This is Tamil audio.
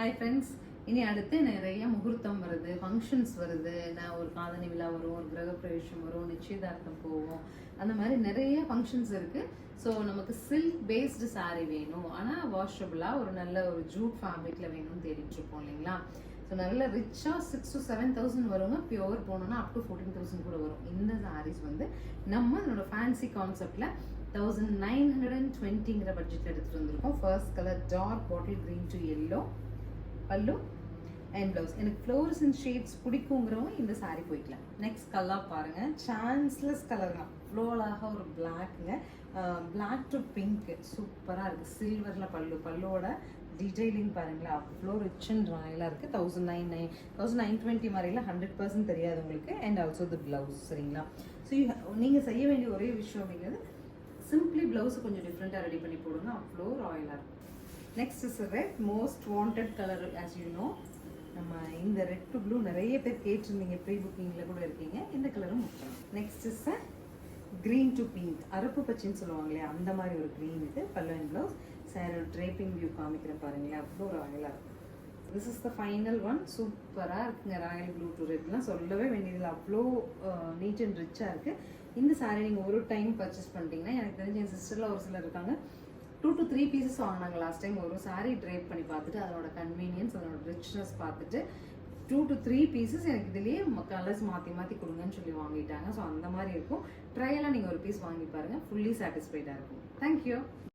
ஹாய் ஃப்ரெண்ட்ஸ், இனி அடுத்து நிறைய முகூர்த்தம் வருது, ஃபங்க்ஷன்ஸ் வருது. நான் ஒரு காதணி விழா வரும், ஒரு கிரகப்பிரவேசம் வரும், நிச்சயதார்த்தம் போவோம். அந்த மாதிரி நிறைய ஃபங்க்ஷன்ஸ் இருக்கு. ஸோ நமக்கு சில்க் பேஸ்டு சாரீ வேணும், ஆனால் வாஷபிளாக ஒரு நல்ல ஒரு ஜூட் ஃபேப்ரிக்ல வேணும்னு தேடிட்டு இருப்போம் இல்லைங்களா. ஸோ நல்ல ரிச்சாக 6,000 to 7,000 வருங்க. பியோர் போனோம்னா அப் டு 14,000 கூட வரும். இந்த சாரீஸ் வந்து நம்ம என்னோட ஃபேன்சி கான்செப்ட்ல 1920ங்கிற பட்ஜெட்ல எடுத்துட்டு வந்திருக்கோம். First colour dark bottle green to yellow pallu and blouse. எனக்கு ஃப்ளோரசன் ஷேட்ஸ் பிடிக்குங்கிறவங்க இந்த சாரீ போய்க்கலாம். நெக்ஸ்ட் கலர் பாருங்க, சான்ஸ்லெஸ் கலர் தான், அவ்வளோ அழகாக ஒரு பிளாக்குங்க, பிளாக் டு பிங்க் சூப்பராக இருக்குது. சில்வரில் பல்லுவோட டீடைலிங் பாருங்களேன், அவ்வளோ ரிச் அண்ட் ராயலாக இருக்குது. 1920 மாதிரிலாம் 100% தெரியாது உங்களுக்கு. And also the blouse. சரிங்களா. ஸோ நீங்கள் செய்ய வேண்டிய ஒரே விஷயம் அப்படிங்கிறது சிம்பிளி ப்ளவுஸ் கொஞ்சம் டிஃப்ரெண்ட்டாக ரெடி பண்ணி போடுங்க, அவ்வளோ ராயலாக இருக்கும். Next is red, most wanted colour as you know. நம்ம இந்த ரெட் டு ப்ளூ நிறைய பேர் கேட்டிருந்தீங்க, ப்ரீ புக்கிங்கில் கூட இருக்கீங்க. இந்த கலரும் முக்கியம். Next is green to pink, அரப்பு பச்சைன்னு சொல்லுவாங்களே அந்த மாதிரி ஒரு க்ரீன். இது பல்லு and blouse. Sir draping view காமிக்கிறேன் பாருங்களேன், அவ்வளோ ராயலாக இருக்கும். This is the final one. சூப்பராக இருக்குங்க. ராயல் ப்ளூ டு ரெட்லாம் சொல்லவே வேண்டியதில்லை, அவ்வளோ நீட் அண்ட் ரிச்சாக இருக்குது. இந்த சாரீ நீங்கள் ஒரு டைம் பர்ச்சேஸ் பண்ணிட்டீங்கன்னா, எனக்கு தெரிஞ்ச என் சிஸ்டரில் ஒரு சிலர் இருக்காங்க, 2 to 3 பீசஸ் வாங்கினாங்க லாஸ்ட் டைம். ஒரு சாரீ ட்ரேப் பண்ணி பார்த்துட்டு அதோட கன்வீனியன்ஸ், அதோட ரிச்னஸ் பார்த்துட்டு 2 to 3 பீசஸ் எனக்கு இதுலேயே கலர்ஸ் மாற்றி கொடுங்கன்னு சொல்லி வாங்கிட்டாங்க. ஸோ அந்த மாதிரி இருக்கும். ட்ரையெல்லாம் நீங்கள் ஒரு பீஸ் வாங்கி பாருங்கள், ஃபுல்லி சாட்டிஸ்ஃபைடாக இருக்கும். தேங்க்யூ.